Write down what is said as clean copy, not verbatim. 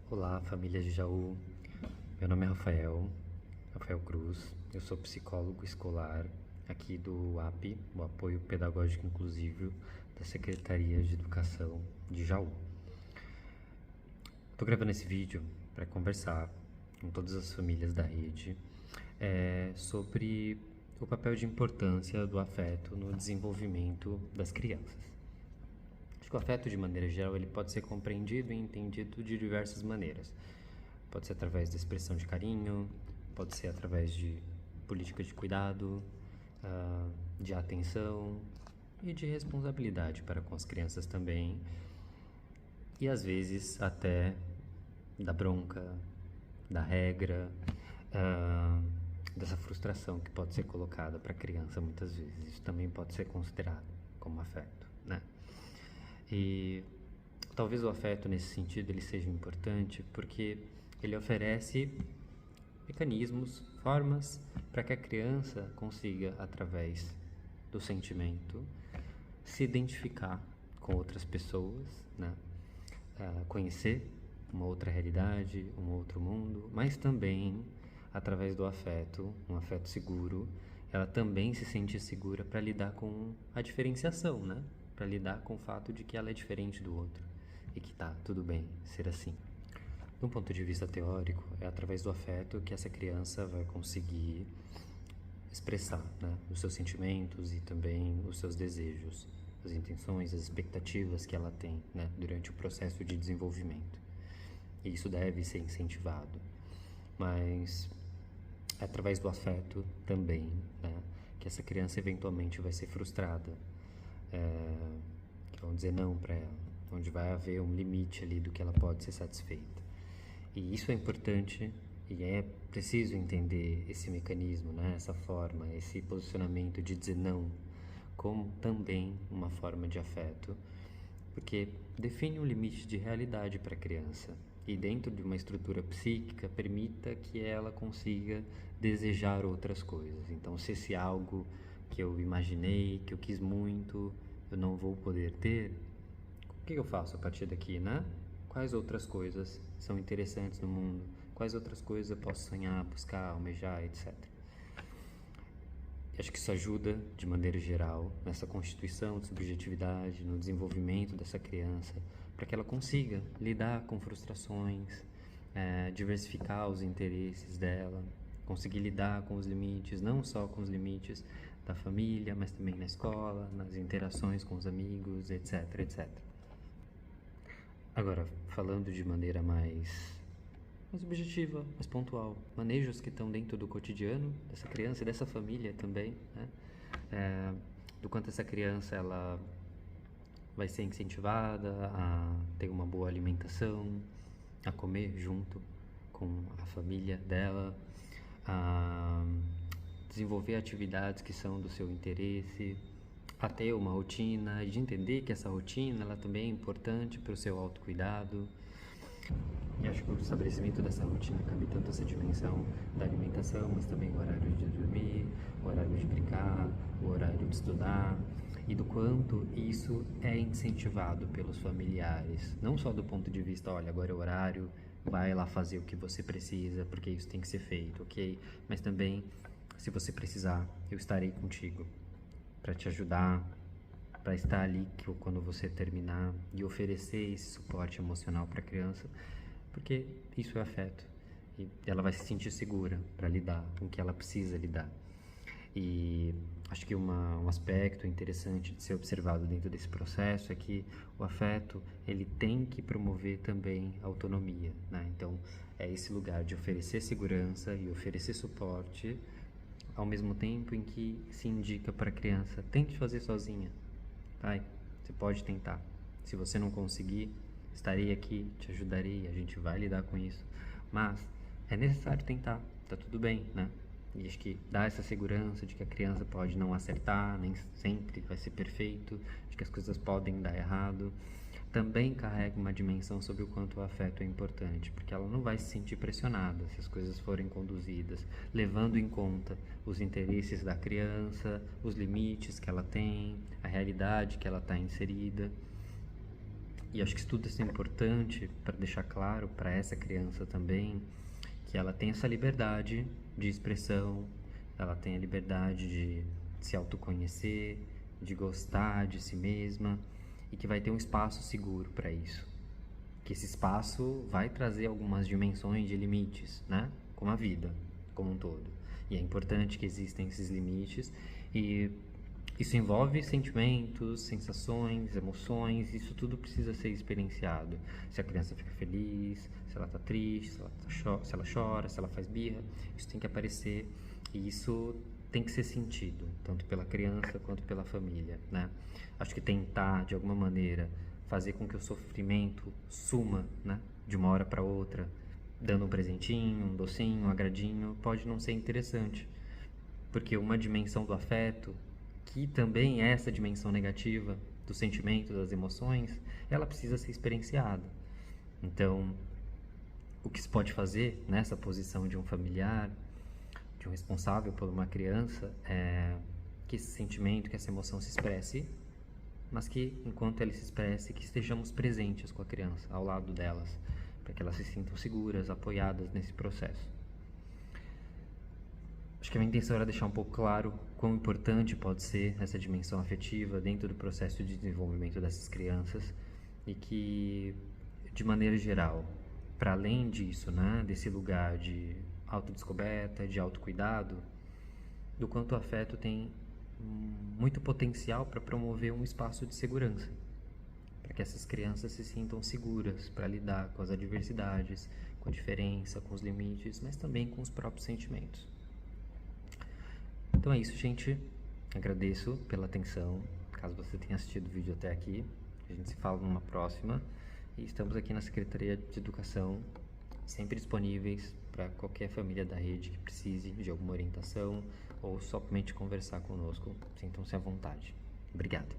Olá, família de Jaú. Meu nome é Rafael Cruz. Eu sou psicólogo escolar aqui do AP, o Apoio Pedagógico Inclusivo da Secretaria de Educação de Jaú. Estou gravando esse vídeo para conversar com todas as famílias da rede sobre o papel de importância do afeto no desenvolvimento das crianças. Acho que o afeto, de maneira geral, ele pode ser compreendido e entendido de diversas maneiras. Pode ser através da expressão de carinho, pode ser através de políticas de cuidado, de atenção e de responsabilidade para com as crianças também. E às vezes até da bronca, da regra, dessa frustração que pode ser colocada para a criança muitas vezes. Isso também pode ser considerado como afeto, né? E talvez o afeto nesse sentido ele seja importante porque ele oferece mecanismos, formas para que a criança consiga, através do sentimento, se identificar com outras pessoas, né? Conhecer uma outra realidade, um outro mundo, mas também, através do afeto, um afeto seguro, ela também se sente segura para lidar com a diferenciação, né? Para lidar com o fato de que ela é diferente do outro e que tá tudo bem ser assim. De um ponto de vista teórico, é através do afeto que essa criança vai conseguir expressar, né, os seus sentimentos e também os seus desejos, as intenções, as expectativas que ela tem, né, durante o processo de desenvolvimento. E isso deve ser incentivado. Mas é através do afeto também, né, que essa criança eventualmente vai ser frustrada, que vão dizer não para ela, onde vai haver um limite ali do que ela pode ser satisfeita. E isso é importante e é preciso entender esse mecanismo, né? Essa forma, esse posicionamento de dizer não como também uma forma de afeto, porque define um limite de realidade para a criança e dentro de uma estrutura psíquica permita que ela consiga desejar outras coisas. Então, se esse algo que eu imaginei, que eu quis muito, eu não vou poder ter, o que eu faço a partir daqui, né? Quais outras coisas são interessantes no mundo? Quais outras coisas eu posso sonhar, buscar, almejar, etc. Acho que isso ajuda, de maneira geral, nessa constituição de subjetividade, no desenvolvimento dessa criança, para que ela consiga lidar com frustrações, diversificar os interesses dela, conseguir lidar com os limites, não só com os limites da família, mas também na escola, nas interações com os amigos, etc, etc. Agora, falando de maneira mais objetiva, mais pontual, manejos que estão dentro do cotidiano dessa criança e dessa família também, né? Do quanto essa criança ela vai ser incentivada a ter uma boa alimentação, a comer junto com a família dela, a desenvolver atividades que são do seu interesse, a ter uma rotina e de entender que essa rotina ela também é importante para o seu autocuidado. E acho que o estabelecimento dessa rotina cabe tanto essa dimensão da alimentação, mas também o horário de dormir, o horário de brincar, o horário de estudar, e do quanto isso é incentivado pelos familiares. Não só do ponto de vista, olha, agora é o horário, vai lá fazer o que você precisa, porque isso tem que ser feito, ok? Mas também, se você precisar, eu estarei contigo para te ajudar, para estar ali quando você terminar e oferecer esse suporte emocional para a criança, porque isso é afeto e ela vai se sentir segura para lidar com o que ela precisa lidar. E acho que um aspecto interessante de ser observado dentro desse processo é que o afeto ele tem que promover também a autonomia, né? Então é esse lugar de oferecer segurança e oferecer suporte ao mesmo tempo em que se indica para a criança, tente fazer sozinha, vai, você pode tentar, se você não conseguir, estarei aqui, te ajudarei, a gente vai lidar com isso, mas é necessário tentar, tá tudo bem, né? E acho que dá essa segurança de que a criança pode não acertar, nem sempre vai ser perfeito, de que as coisas podem dar errado, também carrega uma dimensão sobre o quanto o afeto é importante, porque ela não vai se sentir pressionada se as coisas forem conduzidas, levando em conta os interesses da criança, os limites que ela tem, a realidade que ela está inserida. E acho que isso tudo é importante para deixar claro para essa criança também que ela tem essa liberdade de expressão, ela tem a liberdade de se autoconhecer, de gostar de si mesma e que vai ter um espaço seguro para isso. Que esse espaço vai trazer algumas dimensões de limites, né? Como a vida, como um todo. E é importante que existem esses limites e isso envolve sentimentos, sensações, emoções, isso tudo precisa ser experienciado. Se a criança fica feliz, se ela está triste, se ela chora, se ela faz birra, isso tem que aparecer e isso tem que ser sentido, tanto pela criança quanto pela família, né? Acho que tentar, de alguma maneira, fazer com que o sofrimento suma, né? De uma hora para outra, dando um presentinho, um docinho, um agradinho, pode não ser interessante, porque uma dimensão do afeto que também é essa dimensão negativa do sentimento, das emoções, ela precisa ser experienciada. Então, o que se pode fazer nessa posição de um familiar, de um responsável por uma criança, é que esse sentimento, que essa emoção se expresse, mas que, enquanto ela se expresse, que estejamos presentes com a criança, ao lado delas, para que elas se sintam seguras, apoiadas nesse processo. Acho que a minha intenção era deixar um pouco claro quão importante pode ser essa dimensão afetiva dentro do processo de desenvolvimento dessas crianças e que, de maneira geral, para além disso, né, desse lugar de autodescoberta, de autocuidado, do quanto o afeto tem muito potencial para promover um espaço de segurança, para que essas crianças se sintam seguras para lidar com as adversidades, com a diferença, com os limites, mas também com os próprios sentimentos. Então é isso, gente. Agradeço pela atenção. Caso você tenha assistido o vídeo até aqui, a gente se fala numa próxima. E estamos aqui na Secretaria de Educação, sempre disponíveis para qualquer família da rede que precise de alguma orientação ou somente conversar conosco. Sintam-se à vontade. Obrigado.